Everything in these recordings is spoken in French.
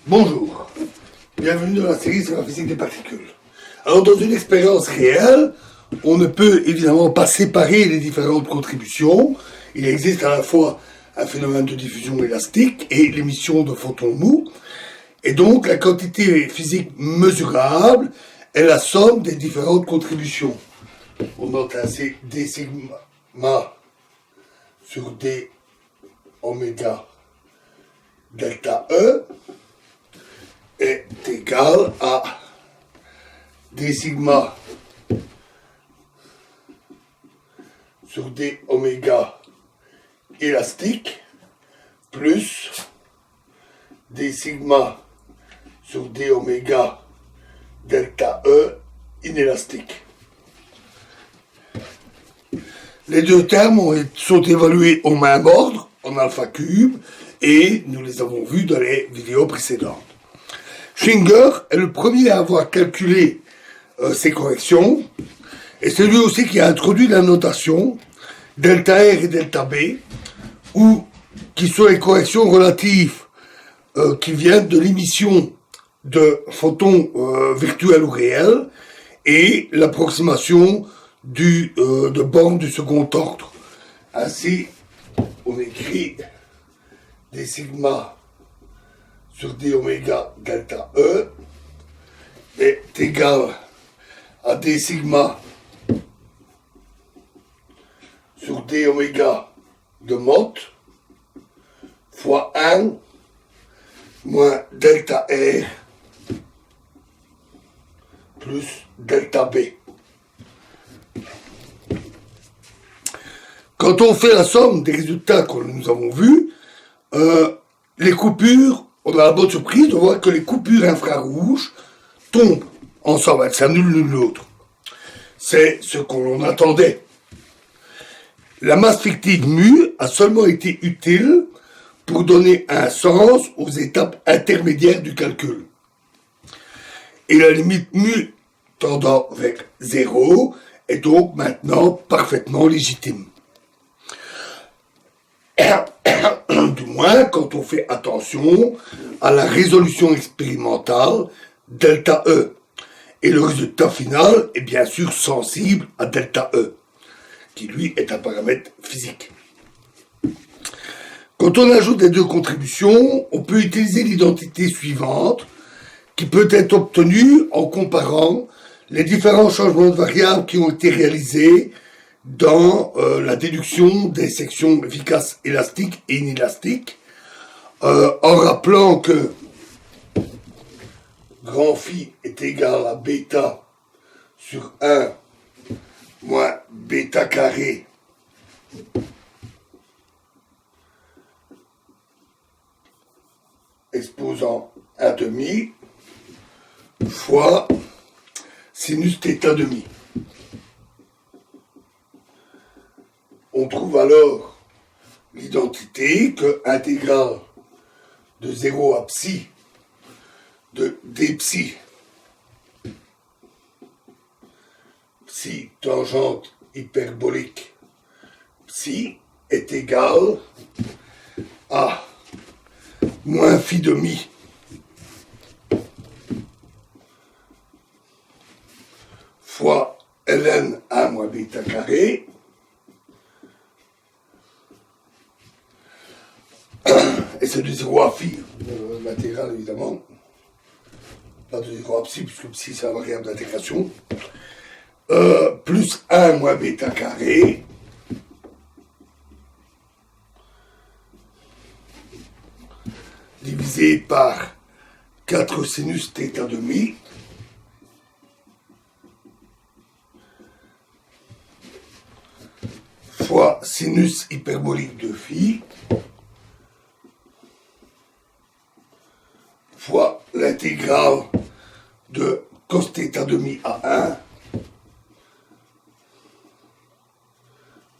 Bonjour, bienvenue dans la série sur la physique des particules. Alors dans une expérience réelle, on ne peut évidemment pas séparer les différentes contributions. Il existe à la fois un phénomène de diffusion élastique et l'émission de photons mous. Et donc la quantité physique mesurable est la somme des différentes contributions. On note ainsi d sigma sur d oméga delta E est égal à d sigma sur d oméga élastique plus d sigma sur d oméga delta E inélastique. Les deux termes sont évalués au même ordre, en alpha cube, et nous les avons vus dans les vidéos précédentes. Schwinger est le premier à avoir calculé ces corrections, et c'est lui aussi qui a introduit la notation delta R et delta B, qui sont les corrections relatives qui viennent de l'émission de photons virtuels ou réels et l'approximation de bornes du second ordre. Ainsi, on écrit d sigma sur d oméga delta E est égal à d sigma sur d oméga de mot fois 1 moins delta R plus delta B. Quand on fait la somme des résultats que nous avons vus, les coupures, on a la bonne surprise de voir que les coupures infrarouges tombent ensemble, elles s'annulent l'une l'autre. C'est ce qu'on attendait. La masse fictive mu a seulement été utile pour donner un sens aux étapes intermédiaires du calcul. Et la limite mu tendant vers 0 est donc maintenant parfaitement légitime. Du moins quand on fait attention à la résolution expérimentale delta E. Et le résultat final est bien sûr sensible à delta E, qui lui est un paramètre physique. Quand on ajoute les deux contributions, on peut utiliser l'identité suivante, qui peut être obtenue en comparant les différents changements de variables qui ont été réalisés dans la déduction des sections efficaces élastiques et inélastiques, en rappelant que grand phi est égal à bêta sur 1 moins bêta carré exposant 1 demi fois sinus θ demi. On trouve alors l'identité que intégrale de 0 à psi de d psi tangente hyperbolique psi est égale à moins phi demi fois ln 1 moins bêta carré et c'est de 0 à phi, l'intégrale évidemment, pas de 0 à psi, puisque psi c'est la variable d'intégration, plus 1 moins bêta carré, divisé par 4 sinus θ demi, fois sinus hyperbolique de phi, fois l'intégrale de cos θ demi à 1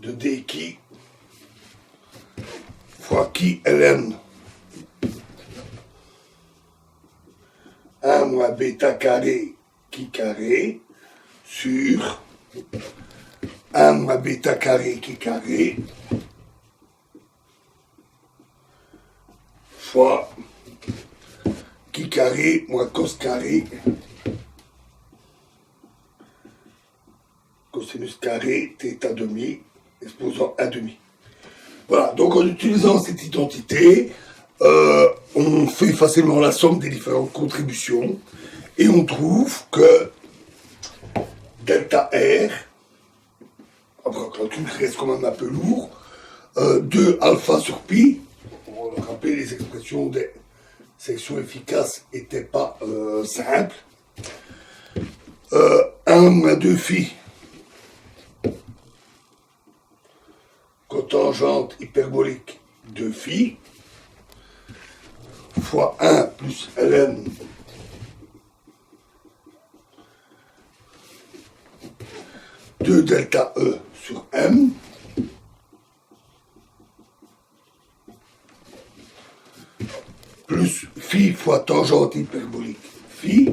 de d qui fois qui ln 1 moins bêta carré qui carré sur 1 moins bêta carré qui carré fois carré moins cos carré cosinus carré θ demi exposant 1 demi. Voilà, donc en utilisant cette identité, on fait facilement la somme des différentes contributions et on trouve que delta R, après le calcul reste quand même un peu lourd, 2 alpha sur pi, on va rappeler les expressions des sections efficaces n'étaient pas simples, 1 moins 2 phi cotangente hyperbolique de phi fois 1 plus ln de delta E sur M plus phi fois tangente hyperbolique phi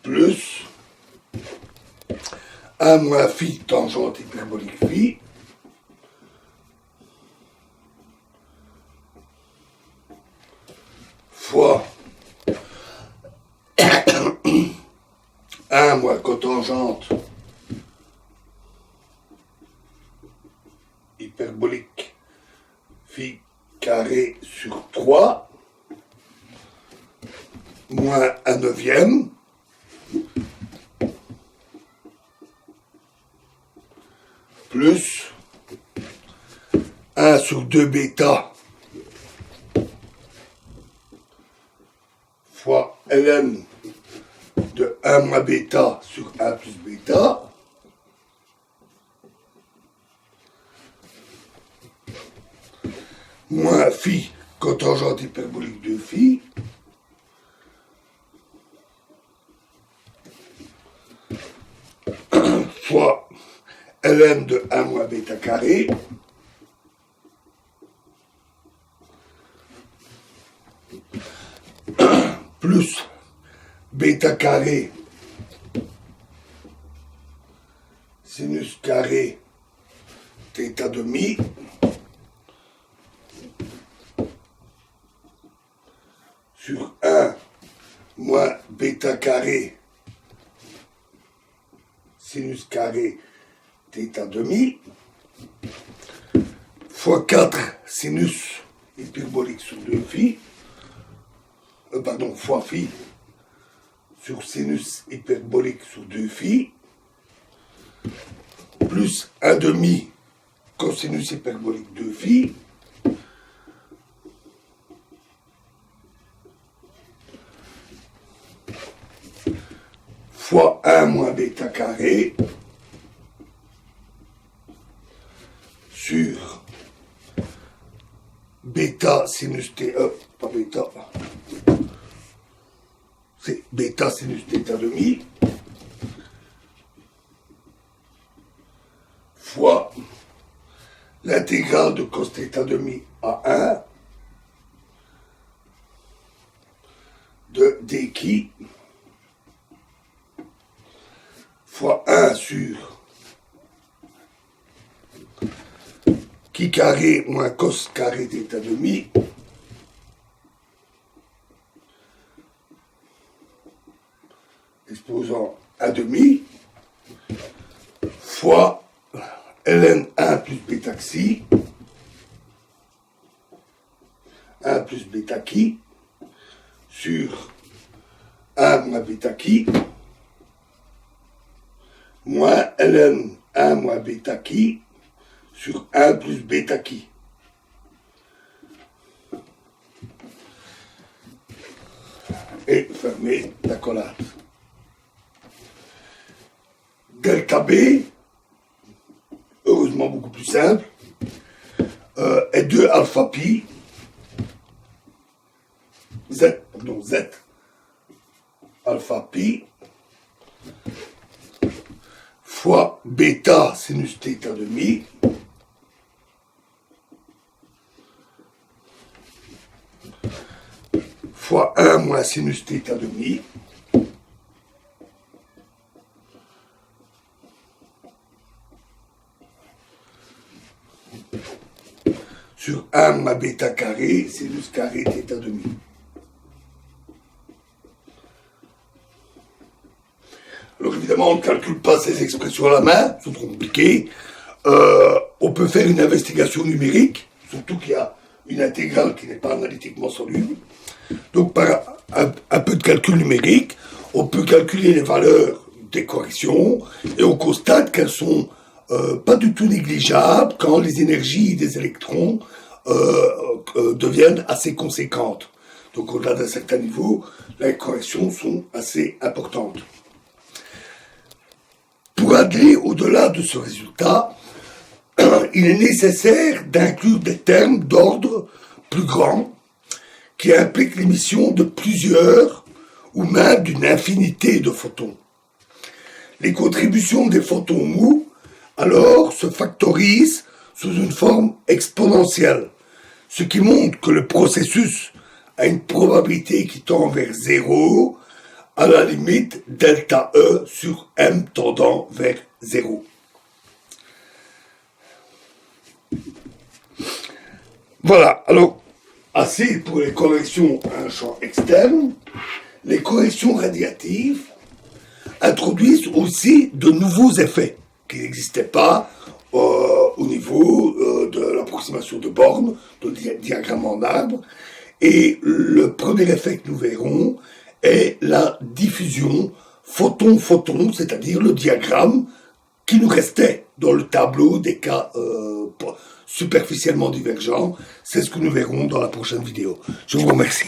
plus 1 moins phi tangente hyperbolique phi fois 1 moins cotangente hyperbolique phi carré sur 3 moins 1 neuvième plus 1 sur 2 bêta fois ln de 1 moins bêta sur 1 plus bêta moins phi cotangente hyperbolique de phi fois ln de 1 moins bêta carré plus bêta carré sinus carré θ demi sur 1 moins bêta carré sinus carré θ demi fois 4 sinus hyperbolique sur 2 phi fois phi sur sinus hyperbolique sur 2 phi plus 1 demi cosinus hyperbolique de phi fois 1 moins bêta carré sur bêta sinus θ, pas bêta, c'est bêta sinus θ demi fois l'intégrale de cos θ demi à 1 de d qui fois 1 sur qui carré moins cos carré θ demi exposant 1 demi fois ln 1 plus bêta xi 1 plus bêta qui sur 1 moins bêta qui moins ln 1 moins bêta qui sur 1 plus bêta qui. Et fermer la collade. Delta B, heureusement beaucoup plus simple, est 2 alpha pi, z alpha pi, fois bêta sinus θ demi, fois 1 moins sinus θ demi, sur 1 ma bêta carré, sinus carré θ demi. Alors évidemment, on ne calcule pas ces expressions à la main, c'est trop compliqué. On peut faire une investigation numérique, surtout qu'il y a une intégrale qui n'est pas analytiquement soluble. Donc par un peu de calcul numérique, on peut calculer les valeurs des corrections et on constate qu'elles sont pas du tout négligeables quand les énergies des électrons deviennent assez conséquentes. Donc au-delà d'un certain niveau, les corrections sont assez importantes. Pour aller au-delà de ce résultat, il est nécessaire d'inclure des termes d'ordre plus grand qui impliquent l'émission de plusieurs ou même d'une infinité de photons. Les contributions des photons mous, alors, se factorisent sous une forme exponentielle, ce qui montre que le processus a une probabilité qui tend vers 0, à la limite delta E sur M tendant vers 0. Voilà, alors, assez pour les corrections à un champ externe. Les corrections radiatives introduisent aussi de nouveaux effets qui n'existaient pas au niveau de l'approximation de Born, de diagramme en arbre. Et le premier effet que nous verrons est la diffusion photon-photon, c'est-à-dire le diagramme qui nous restait dans le tableau des cas superficiellement divergents. C'est ce que nous verrons dans la prochaine vidéo. Je vous remercie.